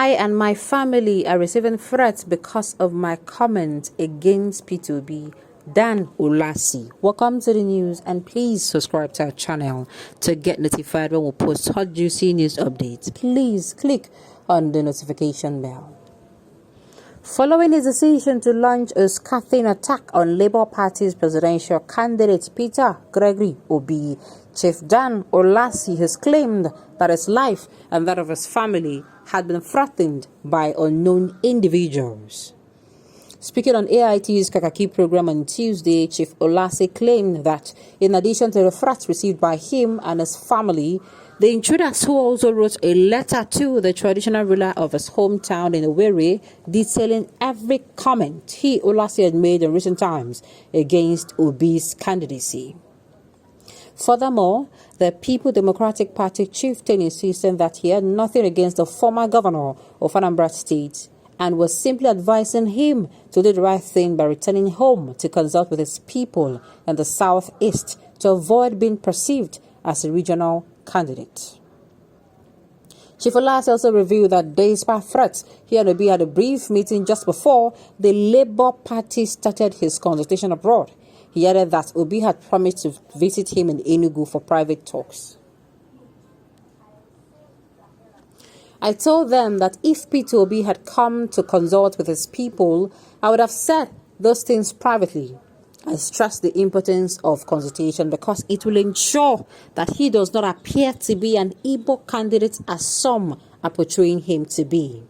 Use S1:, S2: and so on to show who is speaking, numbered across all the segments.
S1: I and my family are receiving threats because of my comment against P2B. Dan Ulasi. Welcome to the news, and please subscribe to our channel to get notified when we post hot juicy news updates. Please click on the notification bell. Following his decision to launch a scathing attack on Labour Party's presidential candidate Peter Gregory Obi, Chief Dan Ulasi has claimed that his life and that of his family had been threatened by unknown individuals. Speaking on AIT's Kakaki program on Tuesday, Chief Ulasi claimed that in addition to the threats received by him and his family, the intruders who also wrote a letter to the traditional ruler of his hometown in Owerri detailing every comment he, Ulasi, had made in recent times against Obi's candidacy. Furthermore, the People Democratic Party chieftain insisted that he had nothing against the former governor of Anambra State and was simply advising him to do the right thing by returning home to consult with his people in the southeast to avoid being perceived as a regional candidate. Chief Ulasi also revealed that despite threats, he and Obi had a brief meeting just before the Labour Party started his consultation abroad. He added that Obi had promised to visit him in Enugu for private talks. I told them that if Peter Obi had come to consult with his people, I would have said those things privately. I stress the importance of consultation because it will ensure that he does not appear to be an Igbo candidate as some are portraying him to be.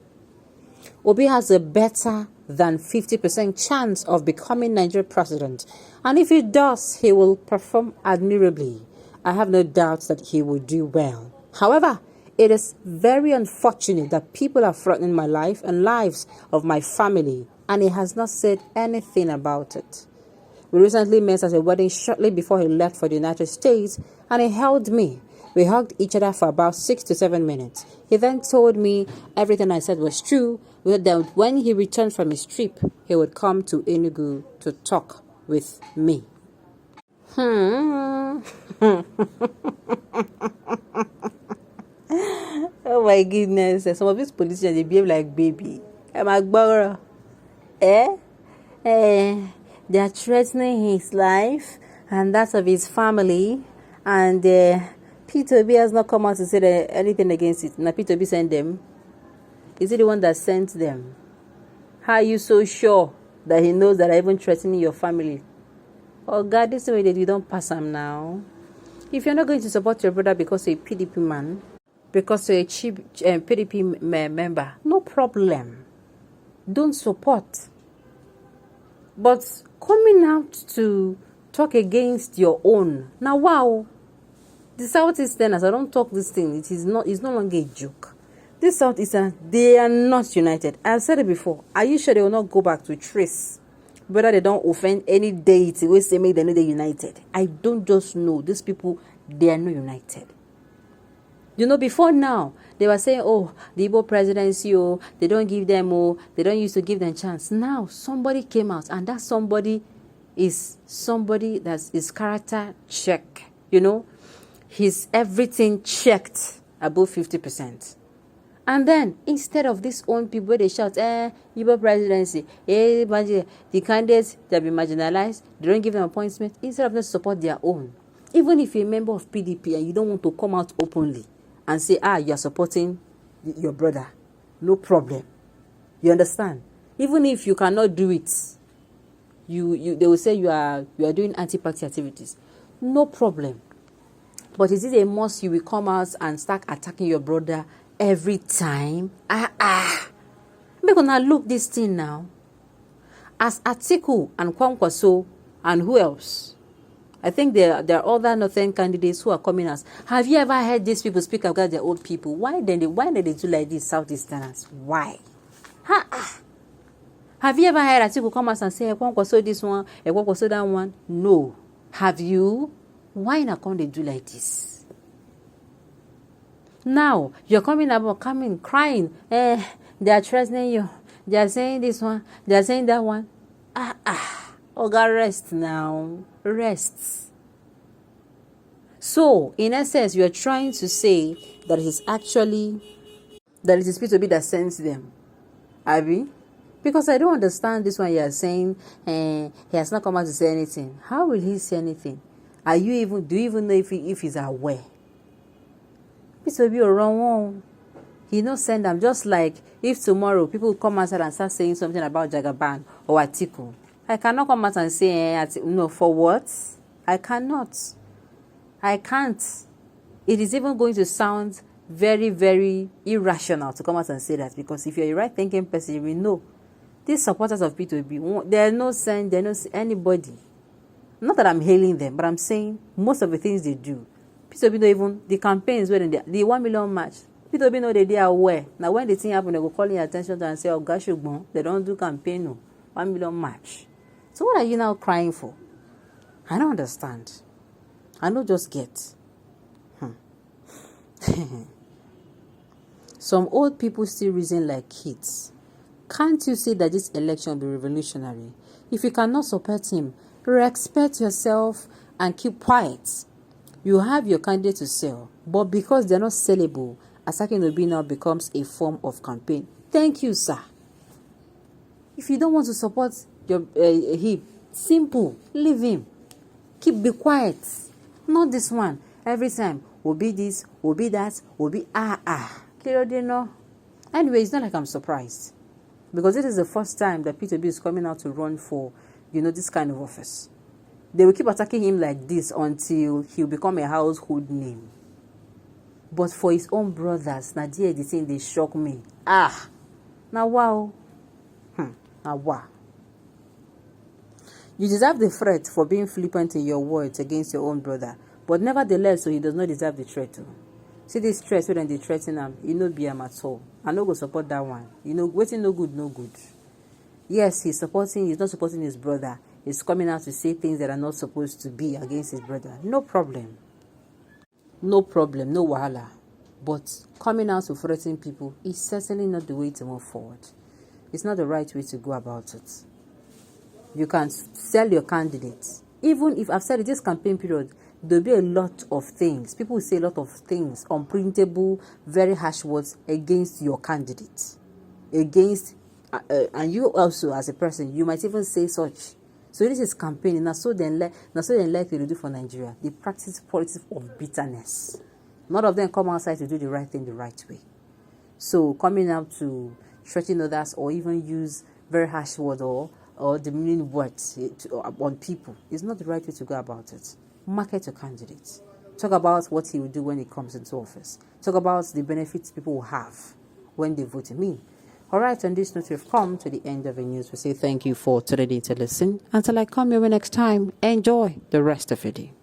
S1: Obi has a better than 50% chance of becoming Nigerian president, and if he does, he will perform admirably. I have no doubt that he will do well. However, it is very unfortunate that people are threatening my life and lives of my family, and he has not said anything about it. We recently met at a wedding shortly before he left for the United States, and he held me. We hugged each other for about 6 to 7 minutes. He then told me everything I said was true, that when he returned from his trip, he would come to Enugu to talk with me. Oh my goodness, some of these politicians, they behave like baby. I'm a girl. They are threatening his life and that of his family, and Peter Obi has not come out to say anything against it. Now Peter Obi sent them. Is he the one that sent them? How are you so sure that he knows that I even threatening your family? Oh God, this is the way that you don't pass him now. If you're not going to support your brother because you're a PDP man, because you're a cheap PDP member, no problem. Don't support. But coming out to talk against your own, now wow, the Southeasterners, I don't talk this thing, it's no longer a joke. This Southeasterners, they are not united. I've said it before. Are you sure they will not go back to trace whether they don't offend any deity which they make them know they're united? I don't just know. These people, they are not united. You know, before now, they were saying, oh, the Igbo presidency, oh, they don't give them, oh, they don't used to give them chance. Now, somebody came out, and that somebody is somebody that's his character check. You know, his everything checked above 50%. And then, instead of these own people, where they shout, Igbo presidency, the candidates, they'll be marginalized, they don't give them appointments, instead of them support their own. Even if you're a member of PDP and you don't want to come out openly and say, you're supporting your brother, no problem. You understand? Even if you cannot do it, they will say you are doing anti-party activities. No problem. But is it a must you will come out and start attacking your brother every time? We're gonna look this thing now. As Atiku and Kwankwaso and who else? I think there are other northern candidates who are coming as. Have you ever heard these people speak about their old people? Why do they do like this, Southeasterners? Why? Have you ever heard Atiku come out and say, Kwankwaso this one, Kwankwaso that one? No. Have you? Why not come they do like this? Now, you're coming crying. They are threatening you. They are saying this one. They are saying that one. Oga, rest now. Rest. So, in essence, you are trying to say that he's actually that it is P2B that sends them. Abby? Because I don't understand this one you are saying, he has not come out to say anything. How will he say anything? Do you even know if he's aware? P2B or wrong. He not send them. Just like if tomorrow people come outside and start saying something about Jagaban or Atiku, I cannot come out and say, no, for what? I cannot. I can't. It is even going to sound very, very irrational to come out and say that, because if you're a right-thinking person, you will know these supporters of P2B, they're no anybody. Not that I'm hailing them, but I'm saying most of the things they do, P2B don't even, the campaigns, when the 1 million march, P2B know they are aware. Now when the thing happen, they go call your attention to and say, oh gosh, they don't do campaign, no, 1 million march. So what are you now crying for? I don't understand. I don't just get. Some old people still reason like kids. Can't you see that this election will be revolutionary? If you cannot support him, respect yourself and keep quiet. You have your candidate to sell, but because they're not sellable, attacking Obi now becomes a form of campaign. Thank you, sir. If you don't want to support your him, simple, leave him. Be quiet. Not this one. Every time, will be this, will be that, will be no. Anyway, it's not like I'm surprised, because it is the first time that P2B is coming out to run for, this kind of office. They will keep attacking him like this until he'll become a household name. But for his own brothers, Nadia, the thing they shock me. Now wow. Now wow. You deserve the threat for being flippant in your words against your own brother. But nevertheless, so he does not deserve the threat too. See this threat when they threaten him, not be him at all. I no go support that one. Waiting no good, no good. Yes, he's not supporting his brother. He's coming out to say things that are not supposed to be against his brother. No problem. No problem, no wahala. But coming out to threaten people is certainly not the way to move forward. It's not the right way to go about it. You can sell your candidates. Even if I've said it, this campaign period, there'll be a lot of things. People will say a lot of things, unprintable, very harsh words against your candidate. And you also, as a person, you might even say such. So this is campaigning. Now so then like they do for Nigeria. They practice politics of bitterness. None of them come outside to do the right thing the right way. So coming out to threaten others or even use very harsh words or demeaning words on people is not the right way to go about it. Market your candidates. Talk about what he will do when he comes into office. Talk about the benefits people will have when they vote him in. All right, on this note, we've come to the end of the news. We say thank you for today to listen. Until I come your way next time, enjoy the rest of your day.